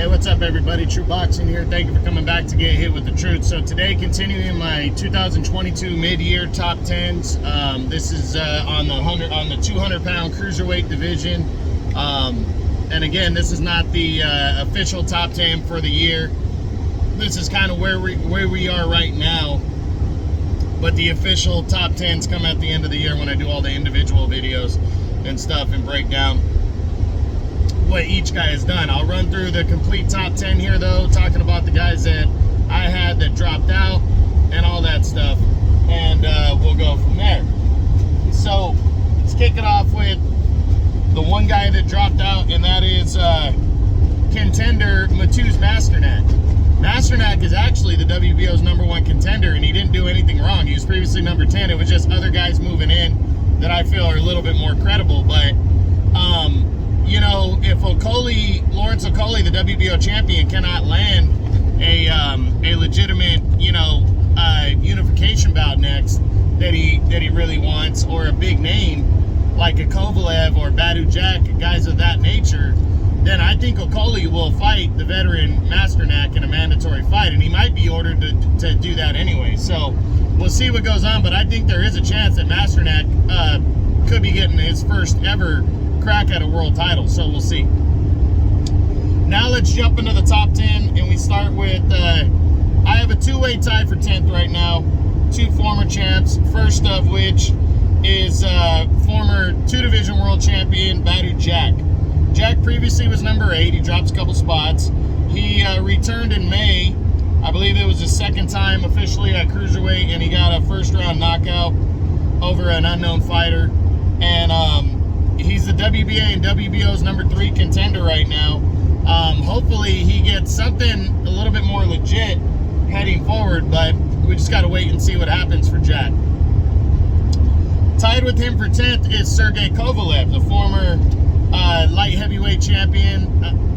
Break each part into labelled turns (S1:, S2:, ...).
S1: Hey, what's up everybody? True Boxing here. Thank you for coming back to Get Hit with the Truth. So today, continuing my 2022 mid-year top 10s. This is on the 200-pound cruiserweight division. And again, this is not the official top 10 for the year. This is kind of where we are right now. But the official top 10s come at the end of the year when I do all the individual videos and stuff and break down what each guy has done. I'll run through the complete top 10 here though, talking about the guys that I had that dropped out and all that stuff, and we'll go from there. So let's kick it off with the one guy that dropped out, and that is contender Mateusz Masternode. Masternode is actually the WBO's #1 contender, and he didn't do anything wrong. He was previously number 10. It was just other guys moving in that I feel are a little bit more credible. But you know, if Lawrence Okolie, the WBO champion, cannot land a legitimate, unification bout next that he really wants, or a big name like a Kovalev or Badou Jack, guys of that nature, then I think Okolie will fight the veteran Masternode in a mandatory fight, and he might be ordered to do that anyway. So we'll see what goes on, but I think there is a chance that Masternode could be getting his first ever crack at a world title, so we'll see. Now let's jump into the top 10, and we start with I have a two-way tie for 10th right now, two former champs, first of which is former two-division world champion Badou Jack. Jack previously was number 8. He dropped a couple spots. He returned in May. I believe it was his second time officially at cruiserweight, and he got a first-round knockout over an unknown fighter. And he's the WBA and WBO's #3 contender right now. Hopefully he gets something a little bit more legit heading forward, but we just got to wait and see what happens for Jack. Tied with him for 10th is Sergey Kovalev, the former light heavyweight champion,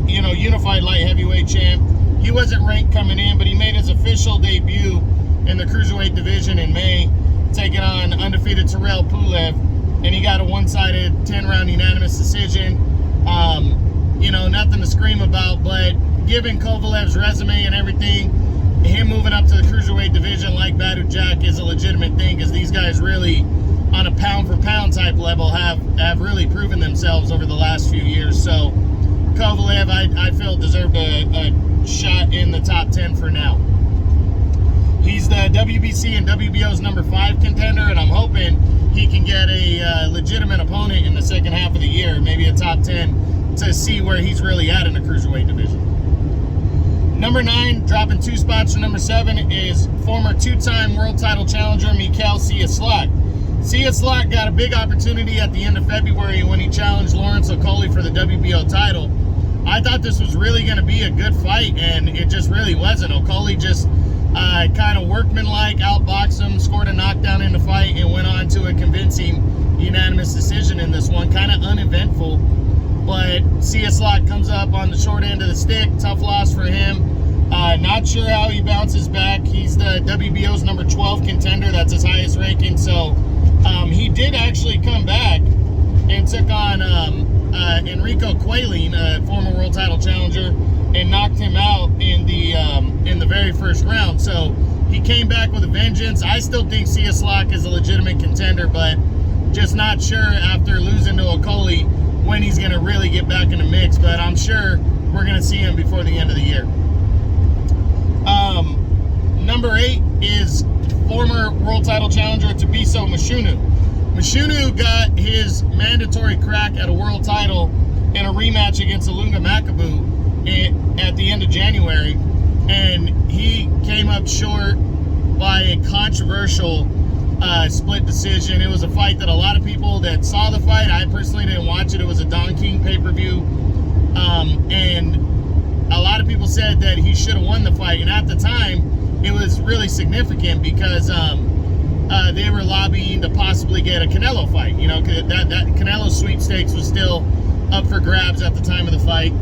S1: unified light heavyweight champ. He wasn't ranked coming in, but he made his official debut in the cruiserweight division in May, taking on undefeated Terrell Pulev, and he got a one-sided 10-round unanimous decision. Nothing to scream about, but given Kovalev's resume and everything, him moving up to the cruiserweight division like Badou Jack is a legitimate thing, because these guys really, on a pound-for-pound type level, have really proven themselves over the last few years. So Kovalev, I feel, deserved a shot in the top 10 for now. He's the WBC and WBO's #5 contender, and I'm hoping he can get a legitimate opponent in the second half of the year, maybe a top 10, to see where he's really at in the cruiserweight division. Number 9, dropping 2 spots from number 7, is former 2-time world title challenger Mikal Slik. Slik got a big opportunity at the end of February when he challenged Lawrence Okolie for the WBO title. I thought this was really going to be a good fight, and it just really wasn't. Okolie just kind of workmanlike outboxed him, scored a knockdown in the fight, and went on to a convincing unanimous decision in this one. Kind of uneventful, but Slik comes up on the short end of the stick. Tough loss for him. Not sure how he bounces back. He's the WBO's #12 contender. That's his highest ranking. So he did actually come back and took on Enrico Quailing, a former world title challenger, and knocked him out in the very first round. So he came back with a vengeance. I still think Slik is a legitimate contender, but just not sure after losing to Okolie when he's going to really get back in the mix. But I'm sure we're going to see him before the end of the year. Number 8 is former world title challenger Tabiso Mashunu. Mashunu got his mandatory crack at a world title in a rematch against Ilunga Makabu at the end of January, and he came up short by a controversial split decision. It was a fight that a lot of people that saw the fight, I personally didn't watch it. It was a Don King pay-per-view, and a lot of people said that he should have won the fight, and at the time it was really significant because they were lobbying to possibly get a Canelo fight. That Canelo sweepstakes was still up for grabs at the time of the fight.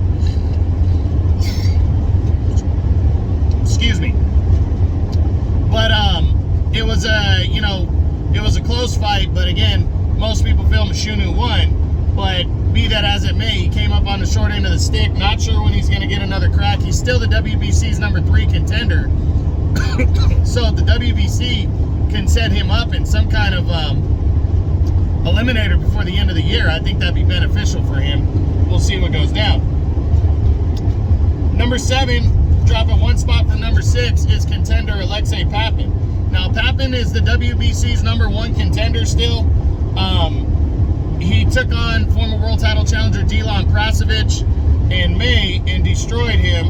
S1: Excuse me. But it was a close fight, but again, most people feel Mashunu won. But be that as it may, he came up on the short end of the stick. Not sure when he's going to get another crack. He's still the WBC's number 3 contender. So if the WBC can set him up in some kind of eliminator before the end of the year, I think that'd be beneficial for him. We'll see what goes down. Number 7, dropping 1 spot from number 6, is contender Alexei Papin. Now, Papin is the WBC's number 1 contender still. He took on former world title challenger Dilan Prasovic in May and destroyed him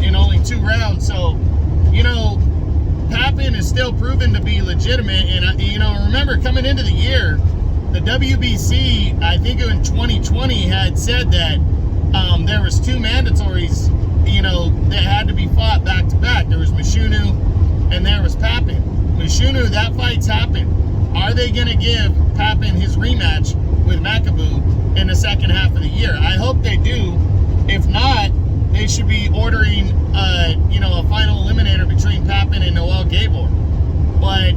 S1: in only 2 rounds. So, you know, Papin is still proven to be legitimate. And, you know, remember coming into the year, the WBC, I think in 2020, had said that there was 2 mandatories, you know, that had to be fought back to back. There was Mashunu and there was Papin. Mashunu, that fight's happened. Are they going to give Papin his rematch with Makabu in the second half of the year? I hope they do. If not, they should be ordering, you know, a final eliminator between Papin and Noel Gabor. But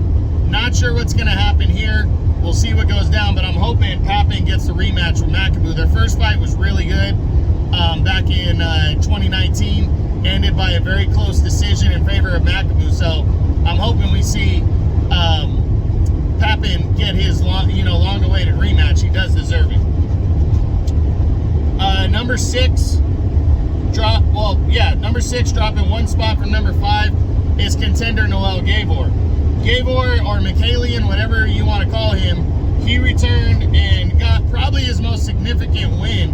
S1: not sure what's going to happen here. We'll see what goes down, but I'm hoping Papin gets the rematch with Makabu. Their first fight was really good back in 2019. Ended by a very close decision in favor of Makabu. So I'm hoping we see Papin get his long-awaited rematch. He does deserve it. Number 6 number 6 dropping 1 spot from number 5 is contender Noel Gabor. Gabor, or Mikalian, whatever you want to call him, he returned and got probably his most significant win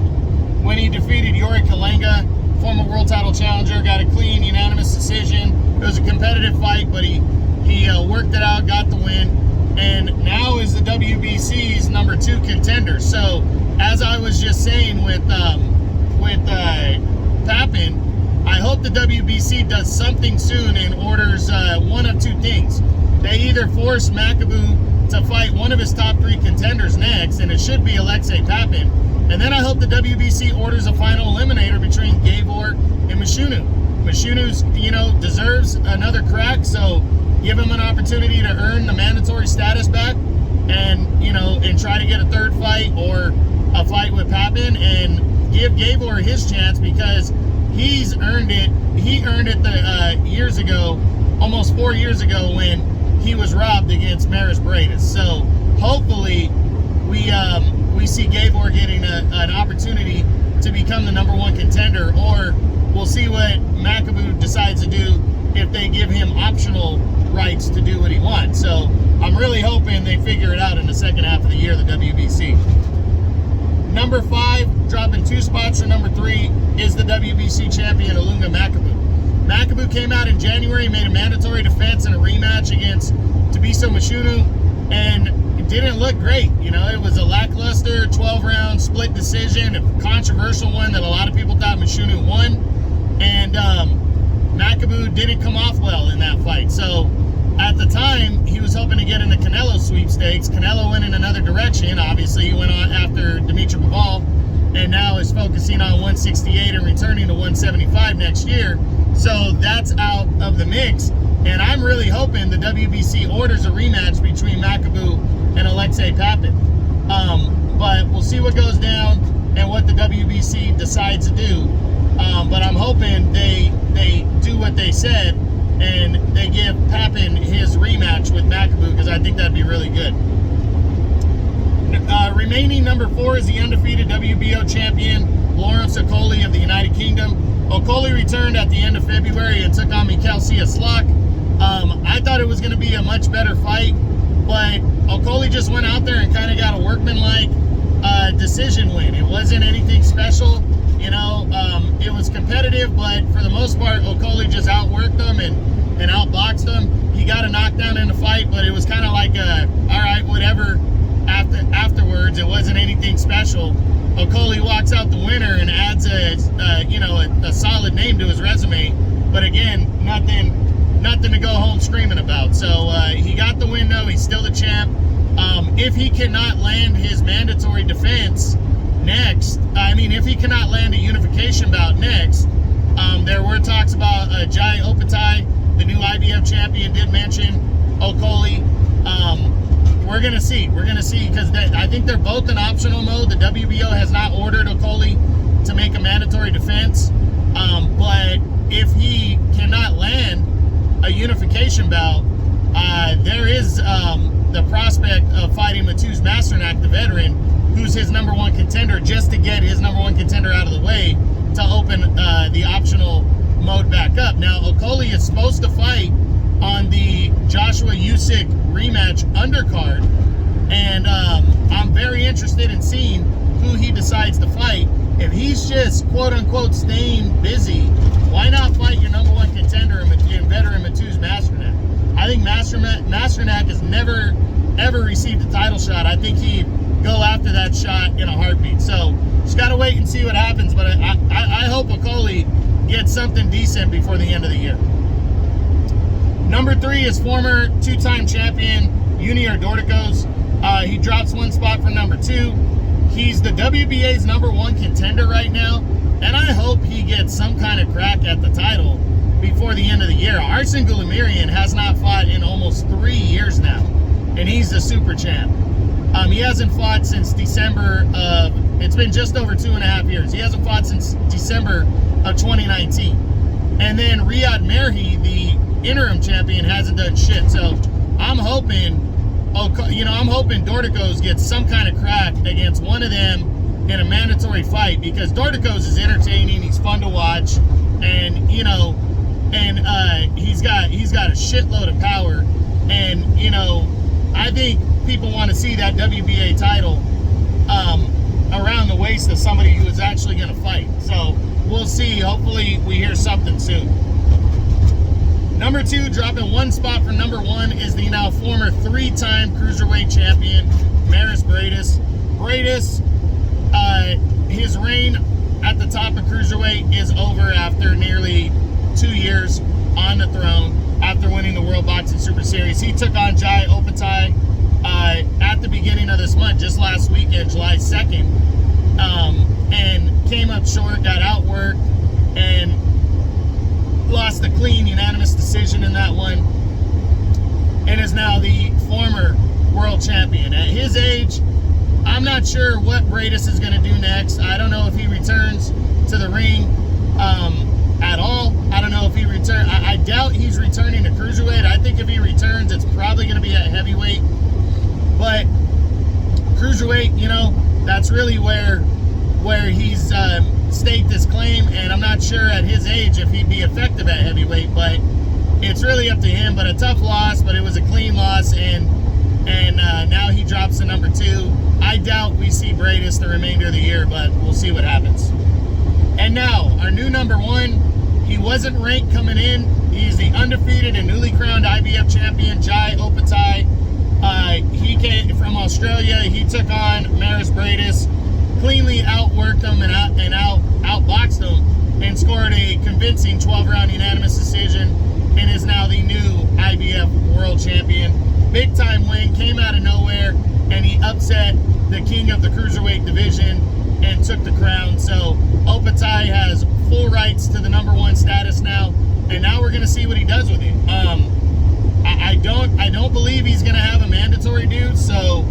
S1: when he defeated Yuri Kalenga, former world title challenger. Got a clean, unanimous decision. It was a competitive fight, but he worked it out, got the win, and now is the WBC's number 2 contender. So, as I was just saying with Papin, I hope the WBC does something soon and orders one of 2 things. They either force Makabu to fight one of his top 3 contenders next, and it should be Alexei Papin. And then I hope the WBC orders a final eliminator between Gabor and Mashunu. Mashunu's, you know, deserves another crack, so give him an opportunity to earn the mandatory status back, and, you know, and try to get a 3rd fight or a fight with Papin, and give Gabor his chance, because he's earned it. He earned it years ago, almost 4 years ago, when he was robbed against Mairis Breidas. So hopefully we see Gabor getting an opportunity to become the number 1 contender, or we'll see what Makabu decides to do if they give him optional rights to do what he wants. So I'm really hoping they figure it out in the second half of the year, the WBC. Number 5, dropping 2 spots to number 3, is the WBC champion Ilunga Makabu. Makabu came out in January, made a mandatory defense and a rematch against Tabiso Mashunu, and it didn't look great. You know, it was a lackluster 12-round split decision, a controversial one that a lot of people thought Mashunu won, and Makabu didn't come off well in that fight. So at the time, he was hoping to get in the Canelo sweepstakes. Canelo went in another direction. Obviously, he went on after Dimitri Bivol, and now is focusing on 168 and returning to 175 next year. So that's out of the mix, and I'm really hoping the WBC orders a rematch between Makabu and Alexei Papin. But we'll see what goes down and what the WBC decides to do. But I'm hoping they do what they said, and they give Papin his rematch with Makabu, because I think that'd be really good. Remaining number 4 is the undefeated WBO champion, Lawrence Okolie of the United Kingdom. Okolie returned at the end of February and took on Mikal Slik. I thought it was going to be a much better fight, but Okolie just went out there and kind of got a workmanlike decision win. It wasn't anything special. You know, it was competitive, but for the most part, Okolie just outworked them and outboxed them. He got a knockdown in the fight, but it was kind of like all right, whatever. Afterwards, it wasn't anything special. Okolie walks out the winner and adds a solid name to his resume, but again, nothing to go home screaming about. So he got the win, though. He's still the champ. If he cannot land his mandatory defense next, if he cannot land a unification bout next, there were talks about Jaiopetai, the new IBF champion, did mention Okolie. we're gonna see. We're gonna see, because I think they're both in optional mode. The WBO has not ordered Okolie to make a mandatory defense, but if he cannot land a unification bout, there is the prospect of fighting Mairis Breidas, the veteran, who's his #1 contender, just to get his #1 contender out of the way to open the optional mode back up. Now, Okolie is supposed to fight on the Joshua Usyk rematch undercard, and I'm very interested in seeing who he decides to fight. If he's just quote-unquote staying busy, why not fight your #1 contender and veteran Mairis Breidas? I think Masternode has never ever received a title shot. I think he'd go after that shot in a heartbeat. So just gotta wait and see what happens. But I hope Okolie gets something decent before the end of the year. Number 3 is former 2-time champion Oleksandr Dorticos. He drops 1 spot for number 2. He's the WBA's #1 contender right now, and I hope he gets some kind of crack at the title before the end of the year. Arsen Goulamirian has not fought in almost 3 years now, and he's the super champ. He hasn't fought since December of, it's been just over 2.5 years. He hasn't fought since December of 2019. And then Riyad Merhi, the interim champion, hasn't done shit. So I'm hoping, I'm hoping Dorticos gets some kind of crack against one of them in a mandatory fight, because Dorticos is entertaining, he's fun to watch, and he's got a shitload of power, and I think people want to see that WBA title around the waist of somebody who is actually going to fight. So we'll see. Hopefully we hear something soon. Number 2, dropping 1 spot for number 1, is the now former 3-time cruiserweight champion Mairis Breidas. Breidas, his reign at the top of cruiserweight is over after nearly 2 years on the throne after winning the World Boxing Super Series. He took on Jaiopetai at the beginning of this month, just last weekend, July 2nd, and came up short, got outworked, and lost a clean unanimous decision in that one, and is now the former world champion. At his age, I'm not sure what Breidas is going to do next. I don't know if he returns to the ring at all. I don't know if he returns. I doubt he's returning to cruiserweight. I think if he returns, it's probably going to be at heavyweight. But cruiserweight, that's really where he's staked his claim, and I'm not sure at his age if he'd be effective at heavyweight, but it's really up to him. But a tough loss, but it was a clean loss, and now he drops to number 2. I doubt we see Breidas the remainder of the year, but we'll see what happens. And now, our new number 1, he wasn't ranked coming in. He's the undefeated and newly crowned IBF champion, Jaiopetai. He came from Australia. He took on Mairis Breidas, cleanly outworked him and outboxed him, and scored a convincing 12-round unanimous decision, and is now the new IBF world champion. Big time win, came out of nowhere, and he upset the king of the cruiserweight division and took the crown. So Opatai has full rights to the number 1 status now, and now we're going to see what he does with it. I don't believe he's going to have a mandatory dude, so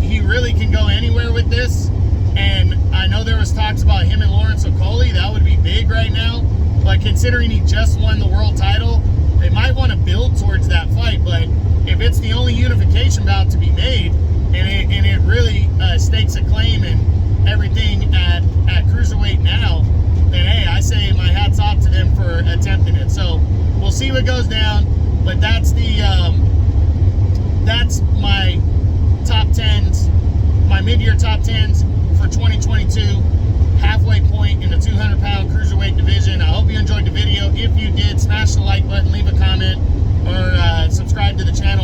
S1: he really can go anywhere with this. And I know there was talks about him and Lawrence Okolie. That would be big right now, but considering he just won the world title, they might want to build towards that fight. But if it's the only unification bout to be made, and it really stakes a claim and everything at cruiserweight now, then hey, I say my hat's off to them for attempting it. So we'll see what goes down. But that's my top 10s, my mid-year top 10s for 2022, halfway point in the 200-pound cruiserweight division. I hope you enjoyed the video. If you did, smash the like button, leave a comment, or subscribe to the channel.